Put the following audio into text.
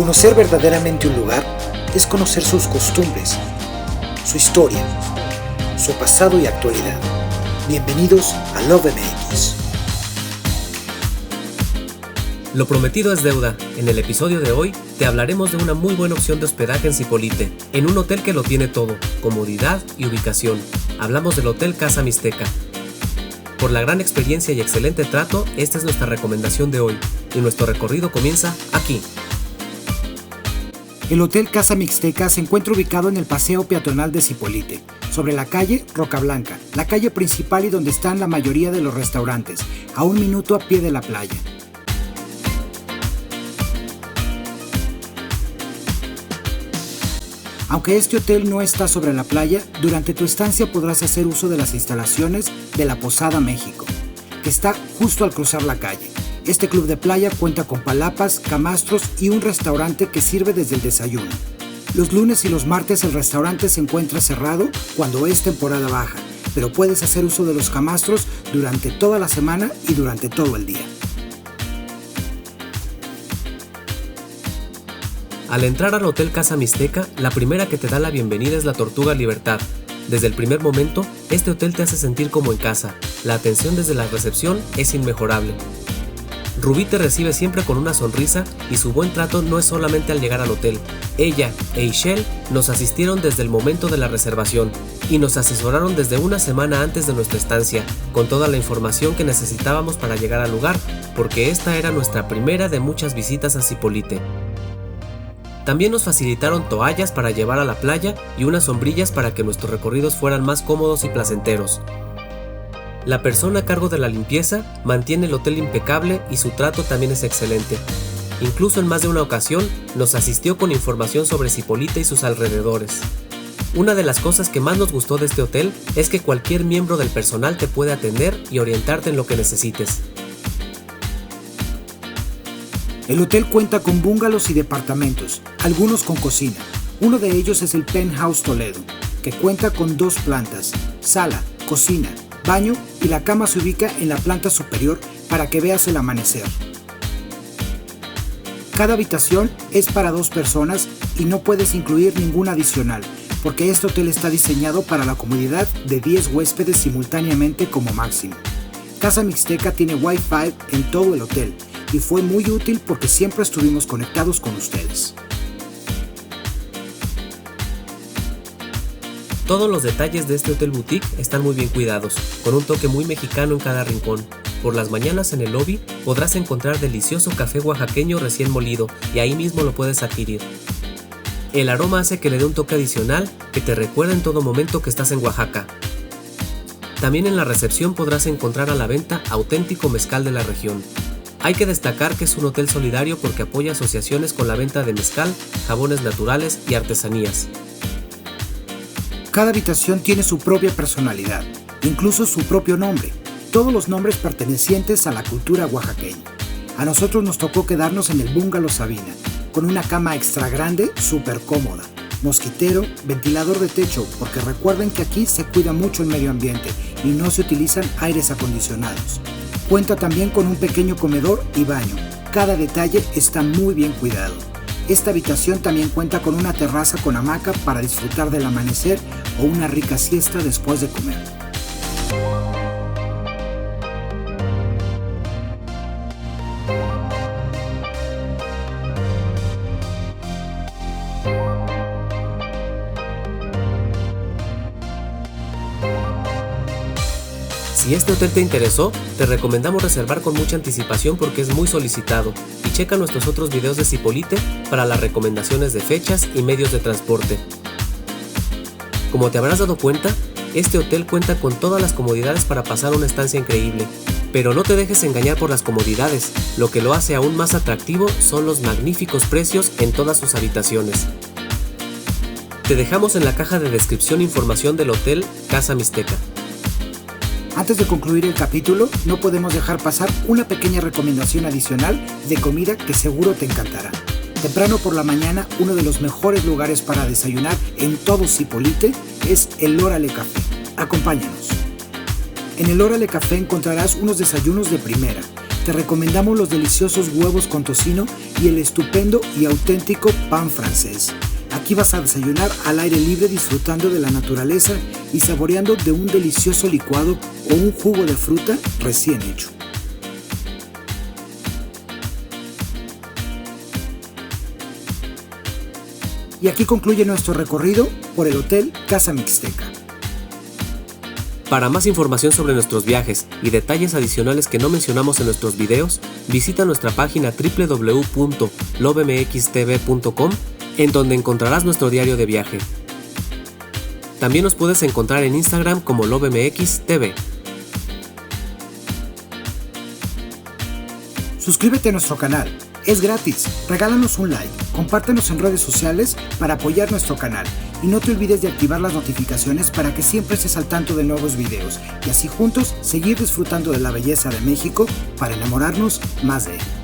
Conocer verdaderamente un lugar es conocer sus costumbres, su historia, su pasado y actualidad. Bienvenidos a Love MX. Lo prometido es deuda. En el episodio de hoy te hablaremos de una muy buena opción de hospedaje en Zipolite, en un hotel que lo tiene todo, comodidad y ubicación. Hablamos del Hotel Casa Mixteca. Por la gran experiencia y excelente trato, esta es nuestra recomendación de hoy, y nuestro recorrido comienza aquí. El Hotel Casa Mixteca se encuentra ubicado en el Paseo Peatonal de Zipolite, sobre la calle Roca Blanca, la calle principal y donde están la mayoría de los restaurantes, a 1 minuto a pie de la playa. Aunque este hotel no está sobre la playa, durante tu estancia podrás hacer uso de las instalaciones de la Posada México, que está justo al cruzar la calle. Este club de playa cuenta con palapas, camastros y un restaurante que sirve desde el desayuno. Los lunes y los martes el restaurante se encuentra cerrado cuando es temporada baja, pero puedes hacer uso de los camastros durante toda la semana y durante todo el día. Al entrar al Hotel Casa Mixteca, la primera que te da la bienvenida es la Tortuga Libertad. Desde el primer momento, este hotel te hace sentir como en casa. La atención desde la recepción es inmejorable. Rubí te recibe siempre con una sonrisa y su buen trato no es solamente al llegar al hotel. Ella e Ishel nos asistieron desde el momento de la reservación y nos asesoraron desde una semana antes de nuestra estancia, con toda la información que necesitábamos para llegar al lugar, porque esta era nuestra primera de muchas visitas a Zipolite. También nos facilitaron toallas para llevar a la playa y unas sombrillas para que nuestros recorridos fueran más cómodos y placenteros. La persona a cargo de la limpieza mantiene el hotel impecable y su trato también es excelente. Incluso en más de una ocasión nos asistió con información sobre Zipolite y sus alrededores. Una de las cosas que más nos gustó de este hotel es que cualquier miembro del personal te puede atender y orientarte en lo que necesites. El hotel cuenta con bungalows y departamentos, algunos con cocina. Uno de ellos es el Penthouse Toledo, que cuenta con 2 plantas, sala, cocina, baño y la cama se ubica en la planta superior para que veas el amanecer. Cada habitación es para 2 personas y no puedes incluir ninguna adicional, porque este hotel está diseñado para la comodidad de 10 huéspedes simultáneamente como máximo. Casa Mixteca tiene Wi-Fi en todo el hotel y fue muy útil porque siempre estuvimos conectados con ustedes. Todos los detalles de este hotel boutique están muy bien cuidados, con un toque muy mexicano en cada rincón. Por las mañanas en el lobby podrás encontrar delicioso café oaxaqueño recién molido y ahí mismo lo puedes adquirir. El aroma hace que le dé un toque adicional que te recuerda en todo momento que estás en Oaxaca. También en la recepción podrás encontrar a la venta auténtico mezcal de la región. Hay que destacar que es un hotel solidario porque apoya asociaciones con la venta de mezcal, jabones naturales y artesanías. Cada habitación tiene su propia personalidad, incluso su propio nombre, todos los nombres pertenecientes a la cultura oaxaqueña. A nosotros nos tocó quedarnos en el Bungalow Sabina, con una cama extra grande, súper cómoda, mosquitero, ventilador de techo, porque recuerden que aquí se cuida mucho el medio ambiente y no se utilizan aires acondicionados. Cuenta también con un pequeño comedor y baño, cada detalle está muy bien cuidado. Esta habitación también cuenta con una terraza con hamaca para disfrutar del amanecer o una rica siesta después de comer. Si este hotel te interesó, te recomendamos reservar con mucha anticipación porque es muy solicitado y checa nuestros otros videos de Zipolite para las recomendaciones de fechas y medios de transporte. Como te habrás dado cuenta, este hotel cuenta con todas las comodidades para pasar una estancia increíble, pero no te dejes engañar por las comodidades, lo que lo hace aún más atractivo son los magníficos precios en todas sus habitaciones. Te dejamos en la caja de descripción información del Hotel Casa Mixteca. Antes de concluir el capítulo, no podemos dejar pasar una pequeña recomendación adicional de comida que seguro te encantará. Temprano por la mañana, uno de los mejores lugares para desayunar en todo Zipolite es el Órale Café. Acompáñanos. En el Órale Café encontrarás unos desayunos de primera, te recomendamos los deliciosos huevos con tocino y el estupendo y auténtico pan francés. Aquí vas a desayunar al aire libre disfrutando de la naturaleza y saboreando de un delicioso licuado o un jugo de fruta recién hecho. Y aquí concluye nuestro recorrido por el Hotel Casa Mixteca. Para más información sobre nuestros viajes y detalles adicionales que no mencionamos en nuestros videos, visita nuestra página www.lovemxtv.com, en donde encontrarás nuestro diario de viaje. También nos puedes encontrar en Instagram como LoveMXTV. Suscríbete a nuestro canal, es gratis, regálanos un like, compártenos en redes sociales para apoyar nuestro canal y no te olvides de activar las notificaciones para que siempre estés al tanto de nuevos videos y así juntos seguir disfrutando de la belleza de México para enamorarnos más de él.